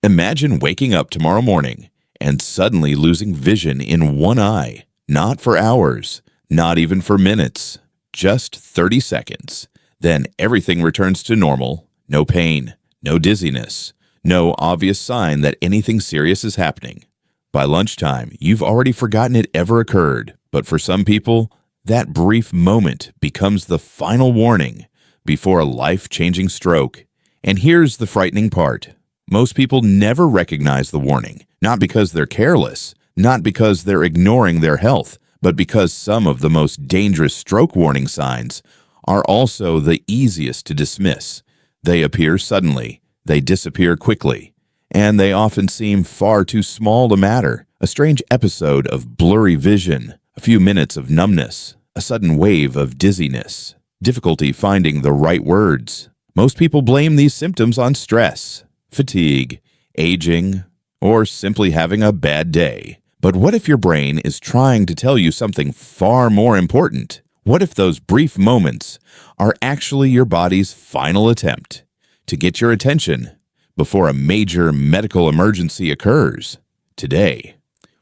Imagine waking up tomorrow morning and suddenly losing vision in one eye, not for hours, not even for minutes, just 30 seconds. Then everything returns to normal, no pain, no dizziness, no obvious sign that anything serious is happening. By lunchtime, you've already forgotten it ever occurred, but for some people, that brief moment becomes the final warning before a life-changing stroke. And here's the frightening part. Most people never recognize the warning, not because they're careless, not because they're ignoring their health, but because some of the most dangerous stroke warning signs are also the easiest to dismiss. They appear suddenly, they disappear quickly, and they often seem far too small to matter. A strange episode of blurry vision, a few minutes of numbness, a sudden wave of dizziness, difficulty finding the right words. Most people blame these symptoms on stress, fatigue, aging, or simply having a bad day. But what if your brain is trying to tell you something far more important? What if those brief moments are actually your body's final attempt to get your attention before a major medical emergency occurs? Today,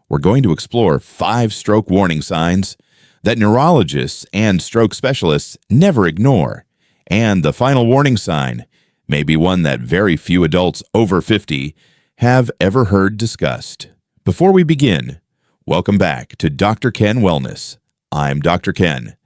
we're going to explore 5 stroke warning signs that neurologists and stroke specialists never ignore. And the final warning sign may be one that very few adults over 50 have ever heard discussed. Before we begin, welcome back to Dr. Ken Wellness. I'm Dr. Ken,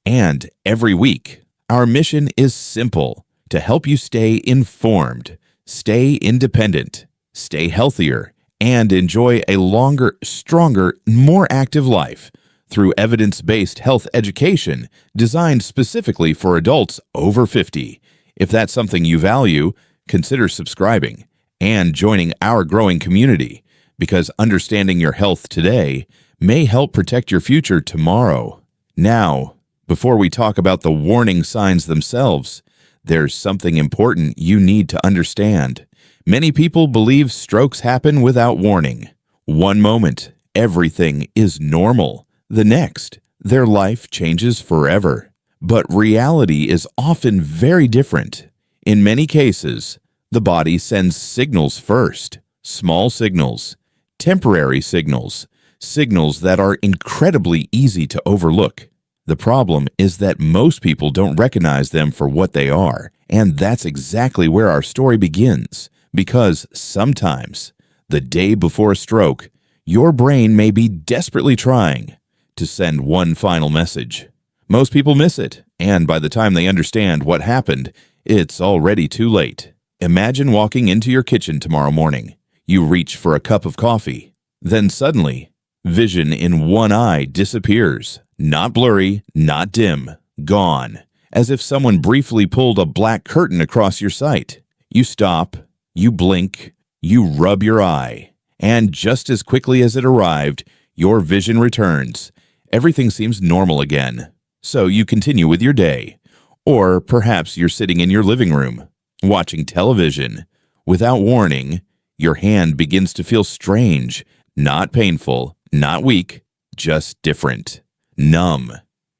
and every week, our mission is simple: to help you stay informed, stay independent, stay healthier, and enjoy a longer, stronger, more active life through evidence-based health education designed specifically for adults over 50. If that's something you value, consider subscribing and joining our growing community, because understanding your health today may help protect your future tomorrow. Now, before we talk about the warning signs themselves, there's something important you need to understand. Many people believe strokes happen without warning. One moment, everything is normal. The next, their life changes forever. But reality is often very different. In many cases, the body sends signals first, small signals, temporary signals, signals that are incredibly easy to overlook. The problem is that most people don't recognize them for what they are, and that's exactly where our story begins, because sometimes, the day before a stroke, your brain may be desperately trying to send one final message. Most people miss it, and by the time they understand what happened, it's already too late. Imagine walking into your kitchen tomorrow morning. You reach for a cup of coffee. Then suddenly, vision in one eye disappears. Not blurry, not dim, gone. As if someone briefly pulled a black curtain across your sight. You stop, you blink, you rub your eye, and just as quickly as it arrived, your vision returns. Everything seems normal again. So you continue with your day. Or perhaps you're sitting in your living room, watching television. Without warning, your hand begins to feel strange, not painful, not weak, just different. Numb,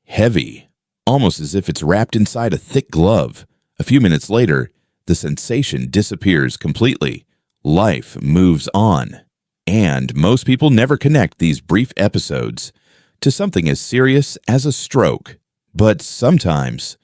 heavy, almost as if it's wrapped inside a thick glove. A few minutes later, the sensation disappears completely. Life moves on. And most people never connect these brief episodes to something as serious as a stroke. But sometimes,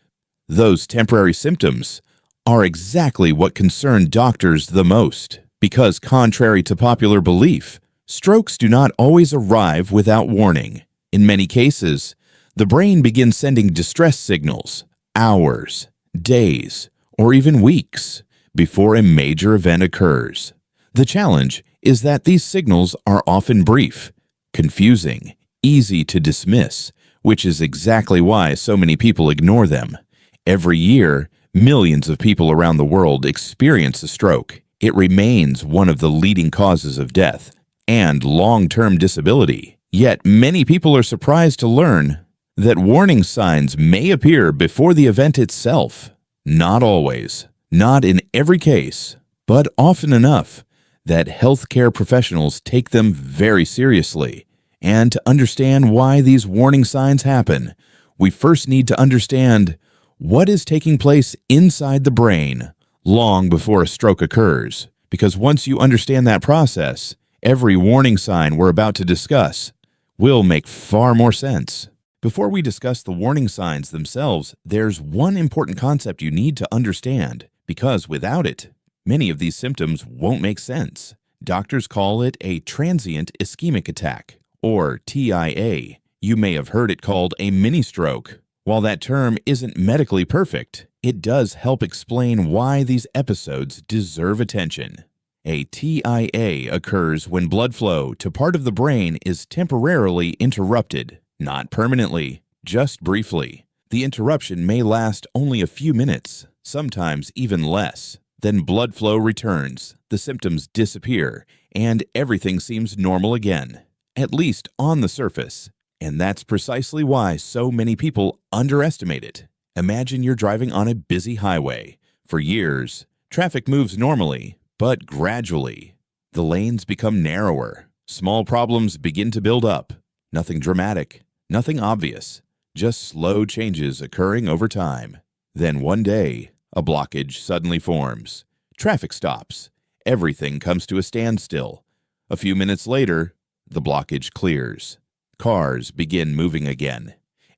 those temporary symptoms are exactly what concern doctors the most, because contrary to popular belief, strokes do not always arrive without warning. In many cases, the brain begins sending distress signals hours, days, or even weeks before a major event occurs. The challenge is that these signals are often brief, confusing, easy to dismiss, which is exactly why so many people ignore them. Every year, millions of people around the world experience a stroke. It remains one of the leading causes of death and long-term disability. Yet many people are surprised to learn that warning signs may appear before the event itself. Not always, not in every case, but often enough that healthcare professionals take them very seriously. And to understand why these warning signs happen, we first need to understand what is taking place inside the brain long before a stroke occurs. because once you understand that process, every warning sign we're about to discuss will make far more sense. Before we discuss the warning signs themselves, there's one important concept you need to understand, because without it, many of these symptoms won't make sense. Doctors call it a transient ischemic attack, or TIA. You may have heard it called a mini stroke. While that term isn't medically perfect, it does help explain why these episodes deserve attention. A TIA occurs when blood flow to part of the brain is temporarily interrupted, not permanently, just briefly. The interruption may last only a few minutes, sometimes even less. Then blood flow returns, the symptoms disappear, and everything seems normal again, at least on the surface. And that's precisely why so many people underestimate it. Imagine you're driving on a busy highway. For years, traffic moves normally, but gradually. The lanes become narrower. Small problems begin to build up. Nothing dramatic, nothing obvious, just slow changes occurring over time. Then one day, a blockage suddenly forms. Traffic stops. Everything comes to a standstill. A few minutes later, the blockage clears. Cars begin moving again.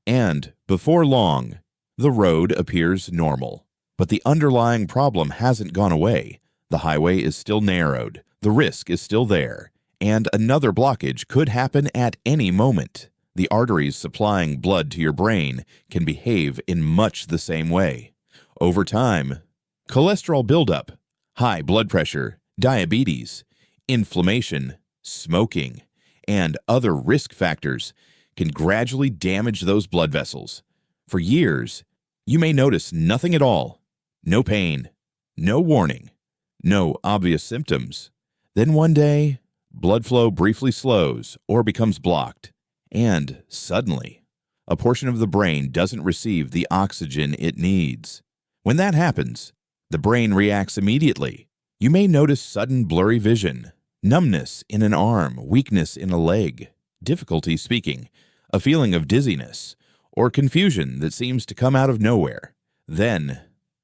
And before long, the road appears normal. But the underlying problem hasn't gone away. The highway is still narrowed. The risk is still there. And another blockage could happen at any moment. The arteries supplying blood to your brain can behave in much the same way. Over time, cholesterol buildup, high blood pressure, diabetes, inflammation, smoking, and other risk factors can gradually damage those blood vessels. For years, you may notice nothing at all, no pain, no warning, no obvious symptoms. Then one day, blood flow briefly slows or becomes blocked, and suddenly, a portion of the brain doesn't receive the oxygen it needs. When that happens, the brain reacts immediately. You may notice sudden blurry vision, numbness in an arm, weakness in a leg, difficulty speaking, a feeling of dizziness, or confusion that seems to come out of nowhere. Then,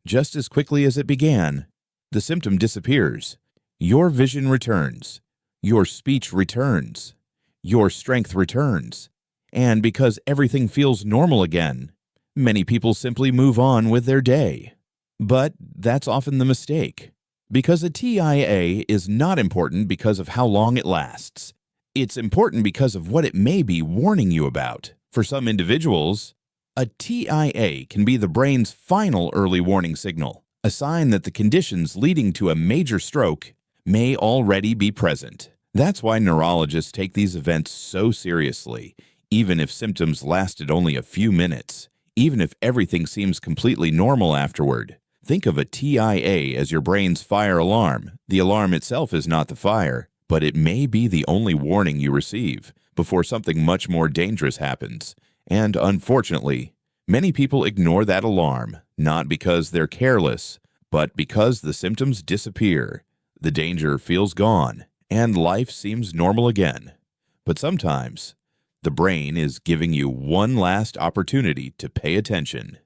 just as quickly as it began, the symptom disappears. Your vision returns. Your speech returns. Your strength returns. And because everything feels normal again, many people simply move on with their day. But that's often the mistake. Because a TIA is not important because of how long it lasts. It's important because of what it may be warning you about. For some individuals, a TIA can be the brain's final early warning signal, a sign that the conditions leading to a major stroke may already be present. That's why neurologists take these events so seriously, even if symptoms lasted only a few minutes, even if everything seems completely normal afterward. Think of a TIA as your brain's fire alarm. The alarm itself is not the fire, but it may be the only warning you receive before something much more dangerous happens. And unfortunately, many people ignore that alarm, not because they're careless, but because the symptoms disappear, the danger feels gone, and life seems normal again. But sometimes, the brain is giving you one last opportunity to pay attention.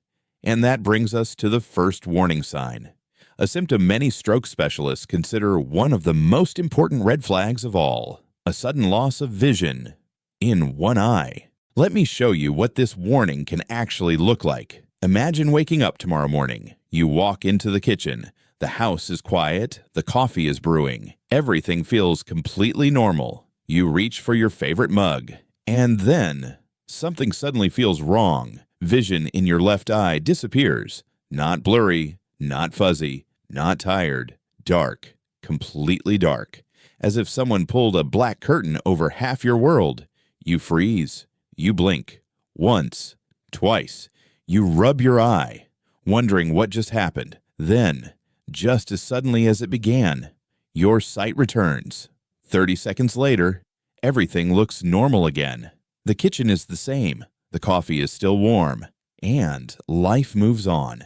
And that brings us to the first warning sign, a symptom many stroke specialists consider one of the most important red flags of all, a sudden loss of vision in one eye. Let me show you what this warning can actually look like. Imagine waking up tomorrow morning. You walk into the kitchen. The house is quiet. The coffee is brewing. Everything feels completely normal. You reach for your favorite mug. And then, something suddenly feels wrong. Vision in your left eye disappears. Not blurry, not fuzzy, not tired. Dark, completely dark. As if someone pulled a black curtain over half your world. You freeze. You blink. Once, twice. You rub your eye, wondering what just happened. Then, just as suddenly as it began, your sight returns. 30 seconds later, everything looks normal again. The kitchen is the same. The coffee is still warm. And life moves on.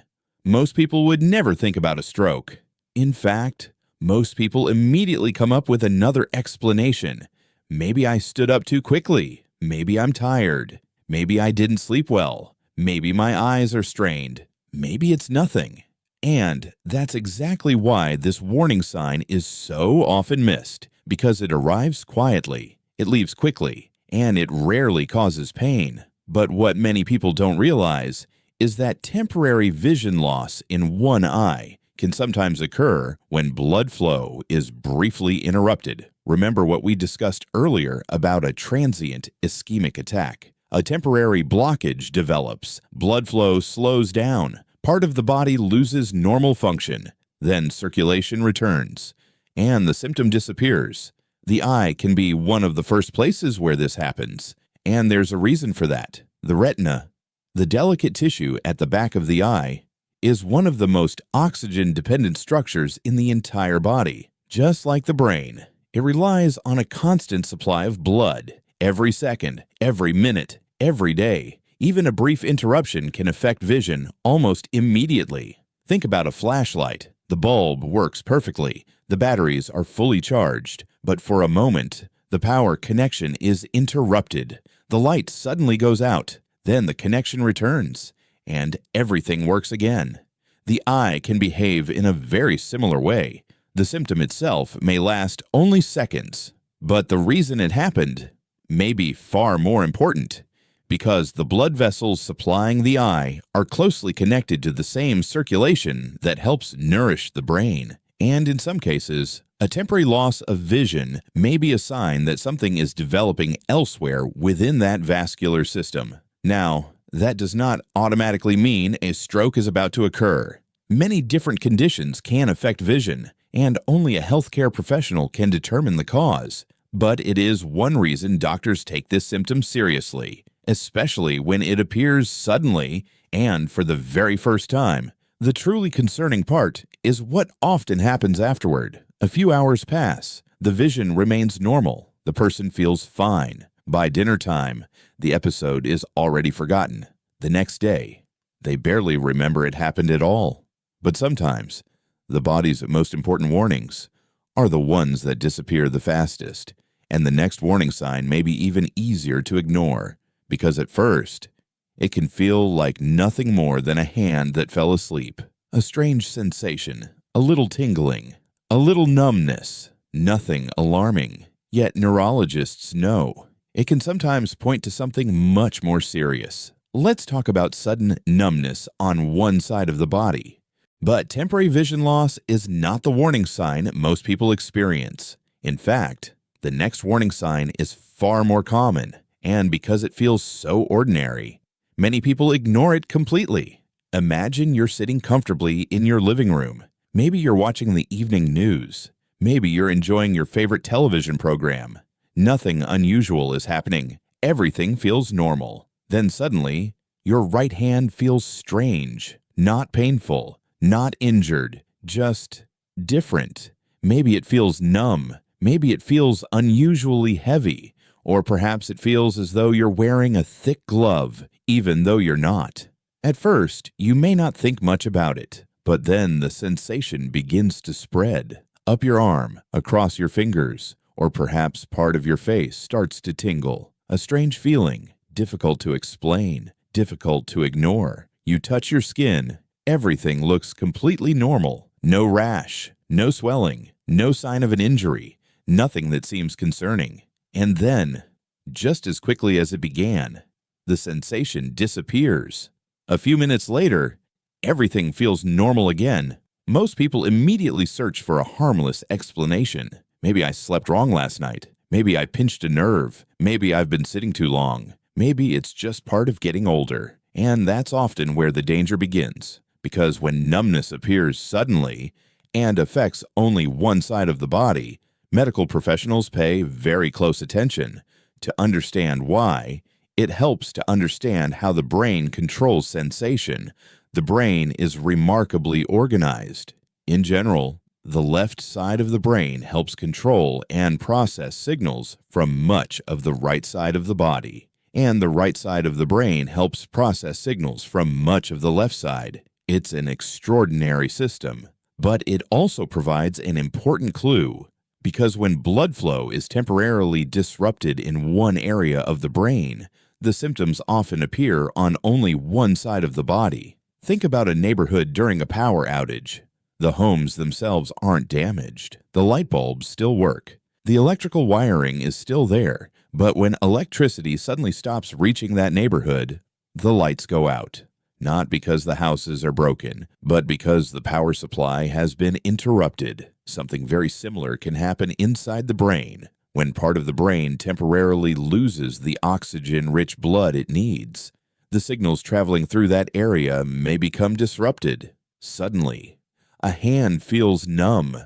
Most people would never think about a stroke. In fact, most people immediately come up with another explanation. Maybe I stood up too quickly. Maybe I'm tired. Maybe I didn't sleep well. Maybe my eyes are strained. Maybe it's nothing. And that's exactly why this warning sign is so often missed, because it arrives quietly, it leaves quickly, and it rarely causes pain. But what many people don't realize is that temporary vision loss in one eye can sometimes occur when blood flow is briefly interrupted. Remember what we discussed earlier about a transient ischemic attack. A temporary blockage develops, blood flow slows down, part of the body loses normal function, then circulation returns, and the symptom disappears. The eye can be one of the first places where this happens, and there's a reason for that. The retina, the delicate tissue at the back of the eye, is one of the most oxygen-dependent structures in the entire body. Just like the brain, it relies on a constant supply of blood. Every second, every minute, every day. Even a brief interruption can affect vision almost immediately. Think about a flashlight. The bulb works perfectly. The batteries are fully charged. But for a moment, the power connection is interrupted. The light suddenly goes out. Then the connection returns, and everything works again. The eye can behave in a very similar way. The symptom itself may last only seconds, but the reason it happened may be far more important, because the blood vessels supplying the eye are closely connected to the same circulation that helps nourish the brain. And in some cases, a temporary loss of vision may be a sign that something is developing elsewhere within that vascular system. Now, that does not automatically mean a stroke is about to occur. Many different conditions can affect vision, and only a healthcare professional can determine the cause. But it is one reason doctors take this symptom seriously, especially when it appears suddenly and for the very first time. The truly concerning part is what often happens afterward. A few hours pass, the vision remains normal, the person feels fine. By dinner time, the episode is already forgotten. The next day, they barely remember it happened at all. But sometimes, the body's most important warnings are the ones that disappear the fastest, and the next warning sign may be even easier to ignore, because at first, it can feel like nothing more than a hand that fell asleep, a strange sensation, a little tingling, a little numbness, nothing alarming. Yet neurologists know it can sometimes point to something much more serious. Let's talk about sudden numbness on one side of the body. But temporary vision loss is not the warning sign most people experience. In fact, the next warning sign is far more common, and because it feels so ordinary, many people ignore it completely. Imagine you're sitting comfortably in your living room. Maybe you're watching the evening news. Maybe you're enjoying your favorite television program. Nothing unusual is happening. Everything feels normal. Then suddenly, your right hand feels strange, not painful, not injured, just different. Maybe it feels numb. Maybe it feels unusually heavy. Or perhaps it feels as though you're wearing a thick glove, even though you're not. At first, you may not think much about it, but then the sensation begins to spread. Up your arm, across your fingers, or perhaps part of your face starts to tingle. A strange feeling, difficult to explain, difficult to ignore. You touch your skin. Everything looks completely normal. No rash, no swelling, no sign of an injury, nothing that seems concerning. And then, just as quickly as it began, the sensation disappears. A few minutes later, everything feels normal again. Most people immediately search for a harmless explanation. Maybe I slept wrong last night. Maybe I pinched a nerve. Maybe I've been sitting too long. Maybe it's just part of getting older. And that's often where the danger begins. Because when numbness appears suddenly and affects only one side of the body, medical professionals pay very close attention to understand why. It helps to understand how the brain controls sensation. The brain is remarkably organized. In general, the left side of the brain helps control and process signals from much of the right side of the body, and the right side of the brain helps process signals from much of the left side. It's an extraordinary system, but it also provides an important clue, because when blood flow is temporarily disrupted in one area of the brain, the symptoms often appear on only one side of the body. Think about a neighborhood during a power outage. The homes themselves aren't damaged. The light bulbs still work. The electrical wiring is still there, but when electricity suddenly stops reaching that neighborhood, the lights go out. Not because the houses are broken, but because the power supply has been interrupted. Something very similar can happen inside the brain when part of the brain temporarily loses the oxygen-rich blood it needs. The signals traveling through that area may become disrupted. Suddenly, a hand feels numb.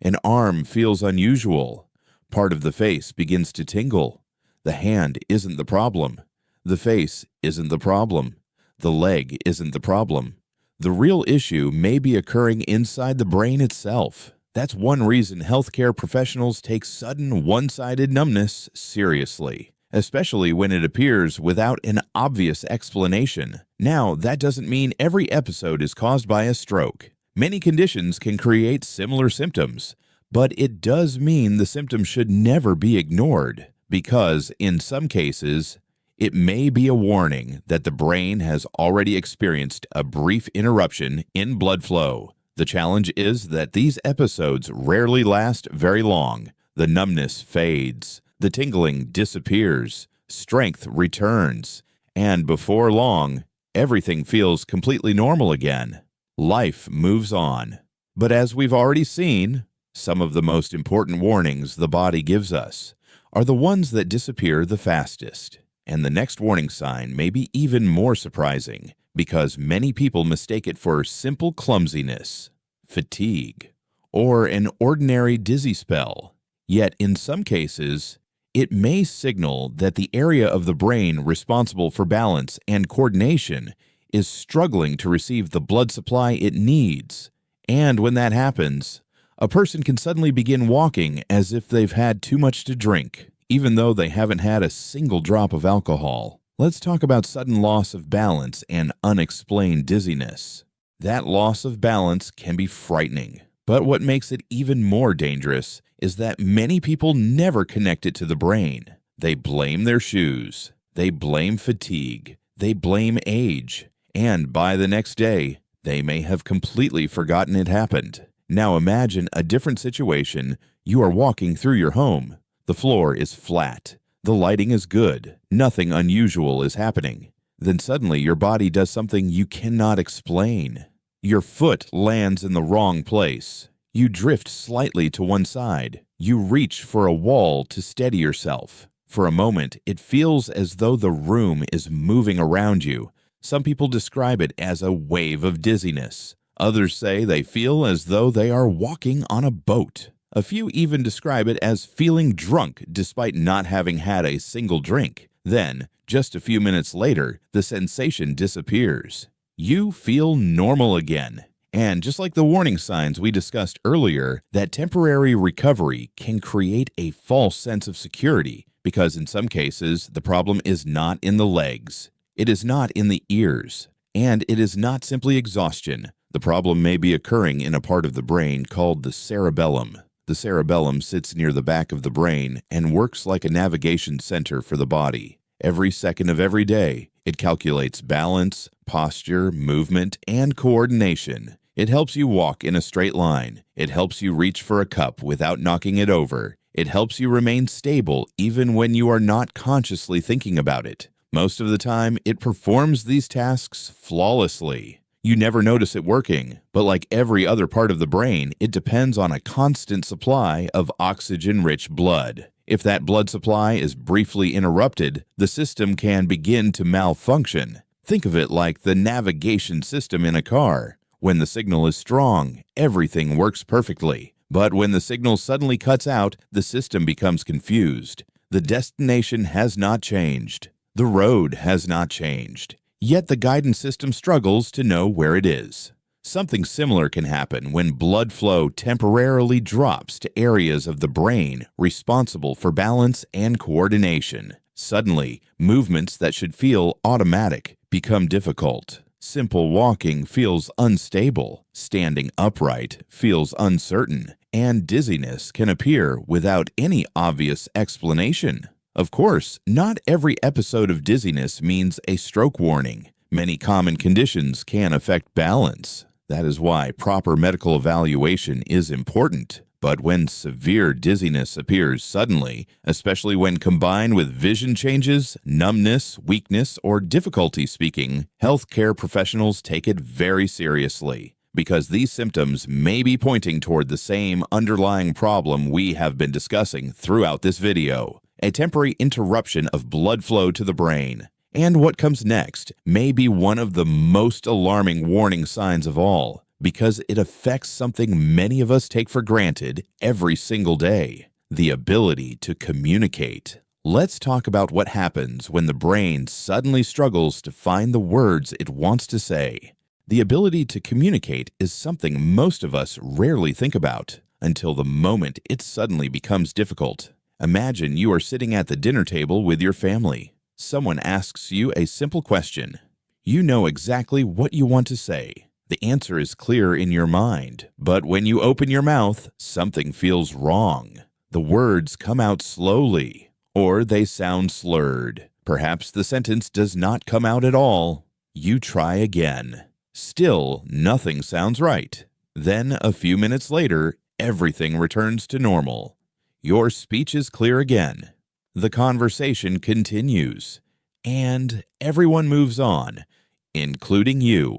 An arm feels unusual. Part of the face begins to tingle. The hand isn't the problem. The face isn't the problem. The leg isn't the problem. The real issue may be occurring inside the brain itself. That's one reason healthcare professionals take sudden one-sided numbness seriously, especially when it appears without an obvious explanation. Now, that doesn't mean every episode is caused by a stroke. Many conditions can create similar symptoms, but it does mean the symptoms should never be ignored, because in some cases, it may be a warning that the brain has already experienced a brief interruption in blood flow. The challenge is that these episodes rarely last very long. The numbness fades, the tingling disappears, strength returns, and before long, everything feels completely normal again. Life moves on. But as we've already seen, some of the most important warnings the body gives us are the ones that disappear the fastest. And the next warning sign may be even more surprising because many people mistake it for simple clumsiness, fatigue, or an ordinary dizzy spell. Yet in some cases, it may signal that the area of the brain responsible for balance and coordination is struggling to receive the blood supply it needs. And when that happens, a person can suddenly begin walking as if they've had too much to drink, even though they haven't had a single drop of alcohol. Let's talk about sudden loss of balance and unexplained dizziness. That loss of balance can be frightening, but what makes it even more dangerous is that many people never connect it to the brain. They blame their shoes, they blame fatigue, they blame age, and by the next day, they may have completely forgotten it happened. Now imagine a different situation. You are walking through your home. The floor is flat. The lighting is good. Nothing unusual is happening. Then suddenly your body does something you cannot explain. Your foot lands in the wrong place. You drift slightly to one side. You reach for a wall to steady yourself. For a moment, it feels as though the room is moving around you. Some people describe it as a wave of dizziness. Others say they feel as though they are walking on a boat. A few even describe it as feeling drunk despite not having had a single drink. Then, just a few minutes later, the sensation disappears. You feel normal again. And just like the warning signs we discussed earlier, that temporary recovery can create a false sense of security because in some cases, the problem is not in the legs. It is not in the ears. And it is not simply exhaustion. The problem may be occurring in a part of the brain called the cerebellum. The cerebellum sits near the back of the brain and works like a navigation center for the body. Every second of every day, it calculates balance, posture, movement, and coordination. It helps you walk in a straight line. It helps you reach for a cup without knocking it over. It helps you remain stable even when you are not consciously thinking about it. Most of the time, it performs these tasks flawlessly. You never notice it working, but like every other part of the brain, it depends on a constant supply of oxygen-rich blood. If that blood supply is briefly interrupted, the system can begin to malfunction. Think of it like the navigation system in a car. When the signal is strong, everything works perfectly. But when the signal suddenly cuts out, the system becomes confused. The destination has not changed. The road has not changed. Yet the guidance system struggles to know where it is. Something similar can happen when blood flow temporarily drops to areas of the brain responsible for balance and coordination. Suddenly, movements that should feel automatic become difficult. Simple walking feels unstable, standing upright feels uncertain, and dizziness can appear without any obvious explanation. Of course, not every episode of dizziness means a stroke warning. Many common conditions can affect balance. That is why proper medical evaluation is important. But when severe dizziness appears suddenly, especially when combined with vision changes, numbness, weakness, or difficulty speaking, healthcare professionals take it very seriously, because these symptoms may be pointing toward the same underlying problem we have been discussing throughout this video: a temporary interruption of blood flow to the brain. And what comes next may be one of the most alarming warning signs of all, because it affects something many of us take for granted every single day: the ability to communicate. Let's talk about what happens when the brain suddenly struggles to find the words it wants to say. The ability to communicate is something most of us rarely think about until the moment it suddenly becomes difficult. Imagine you are sitting at the dinner table with your family. Someone asks you a simple question. You know exactly what you want to say. The answer is clear in your mind, but when you open your mouth, something feels wrong. The words come out slowly, or they sound slurred. Perhaps the sentence does not come out at all. You try again. Still, nothing sounds right. Then, a few minutes later, everything returns to normal. Your speech is clear again. The conversation continues, and everyone moves on, including you.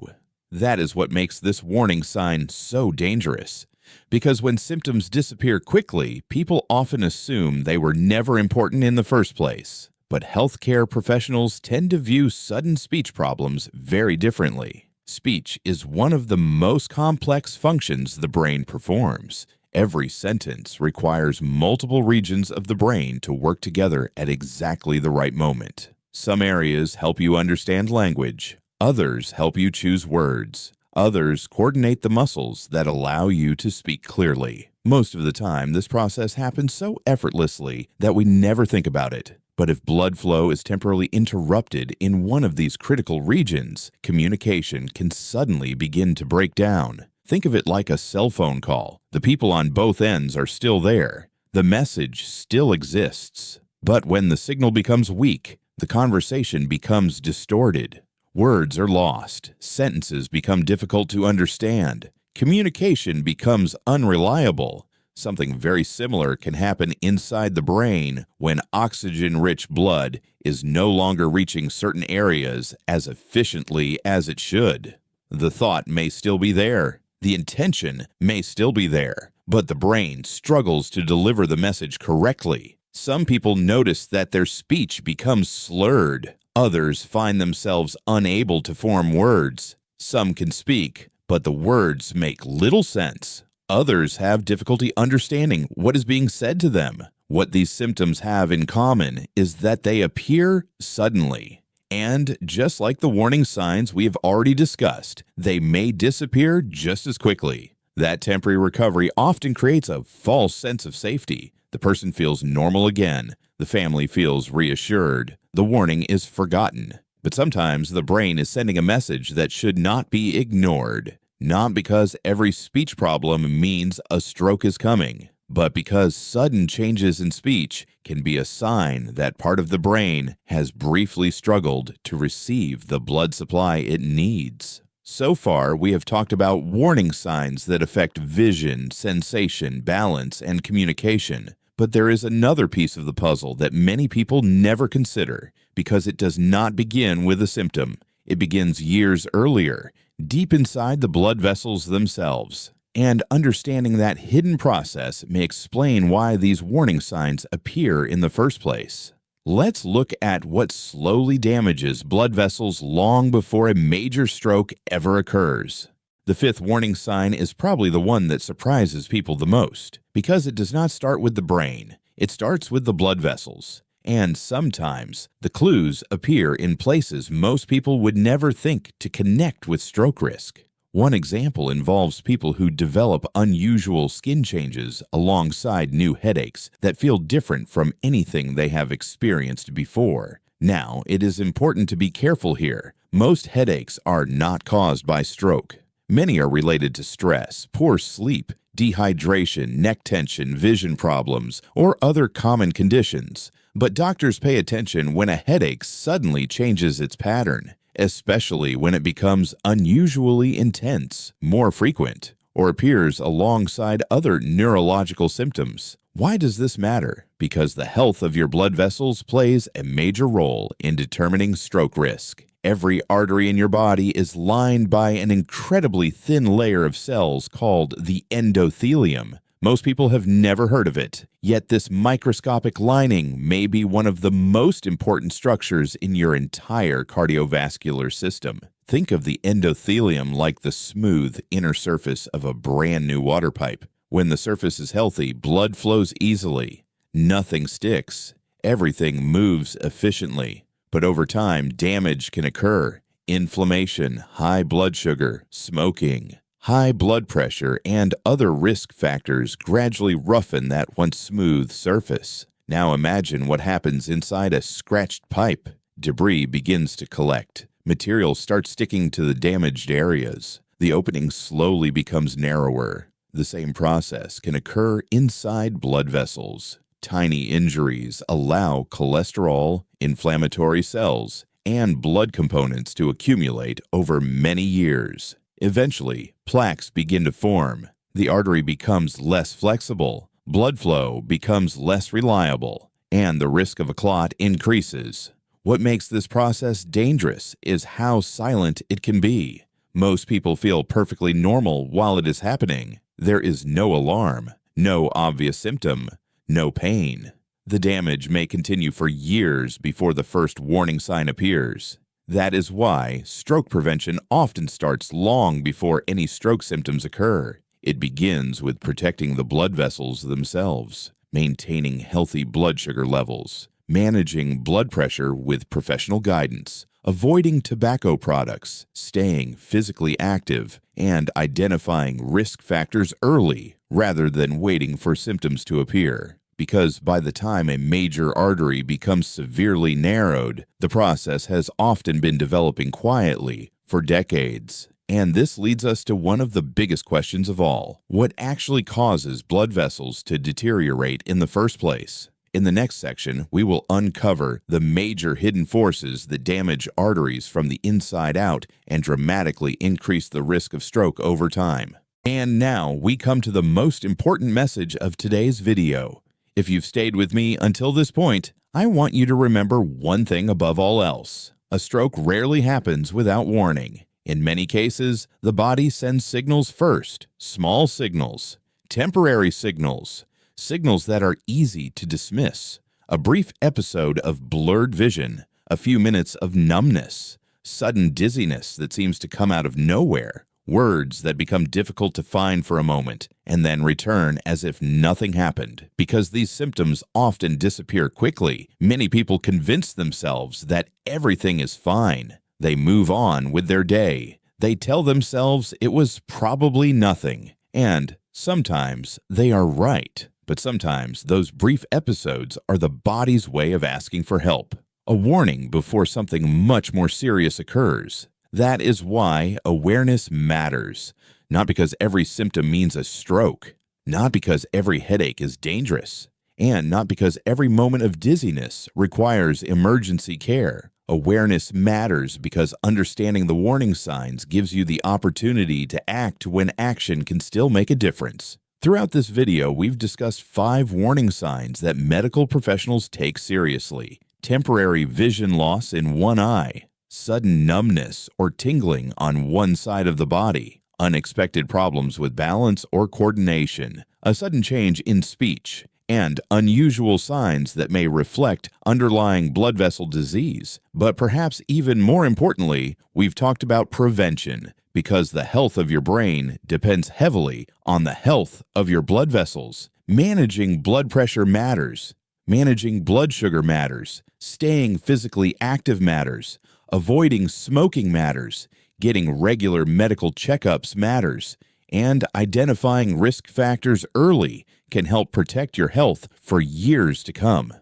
That is what makes this warning sign so dangerous, because when symptoms disappear quickly, people often assume they were never important in the first place. But healthcare professionals tend to view sudden speech problems very differently. Speech is one of the most complex functions the brain performs. Every sentence requires multiple regions of the brain to work together at exactly the right moment. Some areas help you understand language. Others help you choose words. Others coordinate the muscles that allow you to speak clearly. Most of the time, this process happens so effortlessly that we never think about it. But if blood flow is temporarily interrupted in one of these critical regions, communication can suddenly begin to break down. Think of it like a cell phone call. The people on both ends are still there. The message still exists. But when the signal becomes weak, the conversation becomes distorted. Words are lost. Sentences become difficult to understand. Communication becomes unreliable. Something very similar can happen inside the brain when oxygen-rich blood is no longer reaching certain areas as efficiently as it should. The thought may still be there. The intention may still be there, but the brain struggles to deliver the message correctly. Some people notice that their speech becomes slurred. Others find themselves unable to form words. Some can speak, but the words make little sense. Others have difficulty understanding what is being said to them. What these symptoms have in common is that they appear suddenly. And just like the warning signs we have already discussed, they may disappear just as quickly. That temporary recovery often creates a false sense of safety. The person feels normal again. The family feels reassured. The warning is forgotten. But sometimes the brain is sending a message that should not be ignored. Not because every speech problem means a stroke is coming, but because sudden changes in speech can be a sign that part of the brain has briefly struggled to receive the blood supply it needs. So far, we have talked about warning signs that affect vision, sensation, balance, and communication. But there is another piece of the puzzle that many people never consider because it does not begin with a symptom. It begins years earlier, deep inside the blood vessels themselves. And understanding that hidden process may explain why these warning signs appear in the first place. Let's look at what slowly damages blood vessels long before a major stroke ever occurs. The fifth warning sign is probably the one that surprises people the most, because it does not start with the brain. It starts with the blood vessels. And sometimes, the clues appear in places most people would never think to connect with stroke risk. One example involves people who develop unusual skin changes alongside new headaches that feel different from anything they have experienced before. Now, it is important to be careful here. Most headaches are not caused by stroke. Many are related to stress, poor sleep, dehydration, neck tension, vision problems, or other common conditions. But doctors pay attention when a headache suddenly changes its pattern, especially when it becomes unusually intense, more frequent, or appears alongside other neurological symptoms. Why does this matter? Because the health of your blood vessels plays a major role in determining stroke risk. Every artery in your body is lined by an incredibly thin layer of cells called the endothelium. Most people have never heard of it, yet this microscopic lining may be one of the most important structures in your entire cardiovascular system. Think of the endothelium like the smooth inner surface of a brand new water pipe. When the surface is healthy, blood flows easily. Nothing sticks. Everything moves efficiently. But over time, damage can occur. Inflammation, high blood sugar, smoking, high blood pressure, and other risk factors gradually roughen that once smooth surface. Now imagine what happens inside a scratched pipe. Debris begins to collect. Material starts sticking to the damaged areas. The opening slowly becomes narrower. The same process can occur inside blood vessels. Tiny injuries allow cholesterol, inflammatory cells, and blood components to accumulate over many years. Eventually, plaques begin to form. The artery becomes less flexible, blood flow becomes less reliable, and the risk of a clot increases. What makes this process dangerous is how silent it can be. Most people feel perfectly normal while it is happening. There is no alarm, no obvious symptom, no pain. The damage may continue for years before the first warning sign appears. That is why stroke prevention often starts long before any stroke symptoms occur. It begins with protecting the blood vessels themselves, maintaining healthy blood sugar levels, managing blood pressure with professional guidance, avoiding tobacco products, staying physically active, and identifying risk factors early rather than waiting for symptoms to appear. Because by the time a major artery becomes severely narrowed, the process has often been developing quietly for decades. And this leads us to one of the biggest questions of all. What actually causes blood vessels to deteriorate in the first place? In the next section, we will uncover the major hidden forces that damage arteries from the inside out and dramatically increase the risk of stroke over time. And now we come to the most important message of today's video. If you've stayed with me until this point, I want you to remember one thing above all else. A stroke rarely happens without warning. In many cases, the body sends signals first, small signals, temporary signals, signals that are easy to dismiss. A brief episode of blurred vision, a few minutes of numbness, sudden dizziness that seems to come out of nowhere, words that become difficult to find for a moment and then return as if nothing happened. Because these symptoms often disappear quickly, many people convince themselves that everything is fine. They move on with their day. They tell themselves it was probably nothing. And sometimes they are right. But sometimes those brief episodes are the body's way of asking for help, a warning before something much more serious occurs. That is why awareness matters, not because every symptom means a stroke, not because every headache is dangerous, and not because every moment of dizziness requires emergency care. Awareness matters because understanding the warning signs gives you the opportunity to act when action can still make a difference. Throughout this video, we've discussed 5 warning signs that medical professionals take seriously. Temporary vision loss in one eye, sudden numbness or tingling on one side of the body, unexpected problems with balance or coordination, a sudden change in speech, and unusual signs that may reflect underlying blood vessel disease. But perhaps even more importantly, we've talked about prevention, because the health of your brain depends heavily on the health of your blood vessels. Managing blood pressure matters. Managing blood sugar matters. Staying physically active matters. Avoiding smoking matters. Getting regular medical checkups matters. And identifying risk factors early can help protect your health for years to come.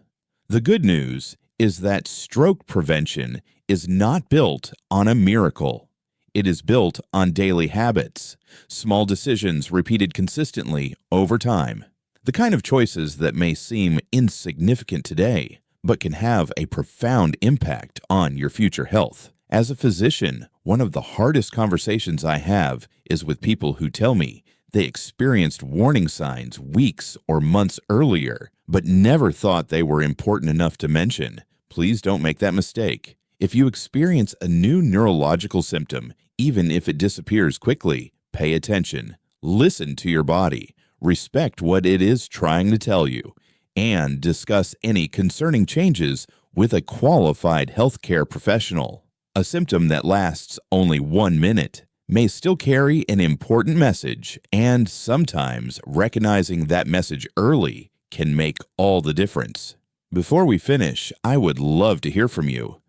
The good news is that stroke prevention is not built on a miracle. It is built on daily habits, small decisions repeated consistently over time. The kind of choices that may seem insignificant today, but can have a profound impact on your future health. As a physician, one of the hardest conversations I have is with people who tell me they experienced warning signs weeks or months earlier, but never thought they were important enough to mention. Please don't make that mistake. If you experience a new neurological symptom, even if it disappears quickly, pay attention. Listen to your body. Respect what it is trying to tell you, and discuss any concerning changes with a qualified healthcare professional. A symptom that lasts only 1 minute may still carry an important message, and sometimes recognizing that message early can make all the difference. Before we finish, I would love to hear from you.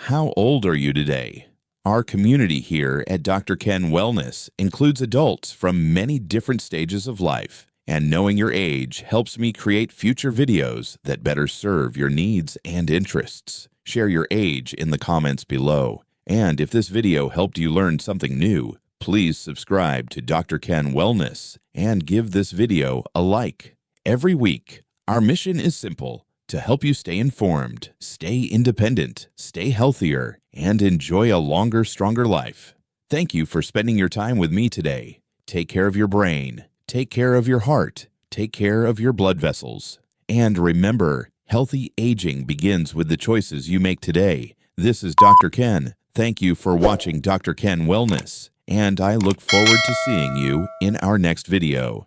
How old are you today? Our community here at Dr. Ken Wellness includes adults from many different stages of life, and knowing your age helps me create future videos that better serve your needs and interests. Share your age in the comments below. And if this video helped you learn something new, please subscribe to Dr. Ken Wellness and give this video a like. Every week, our mission is simple: to help you stay informed, stay independent, stay healthier, and enjoy a longer, stronger life. Thank you for spending your time with me today. Take care of your brain, take care of your heart, take care of your blood vessels. And remember, healthy aging begins with the choices you make today. This is Dr. Ken. Thank you for watching Dr. Ken Wellness, and I look forward to seeing you in our next video.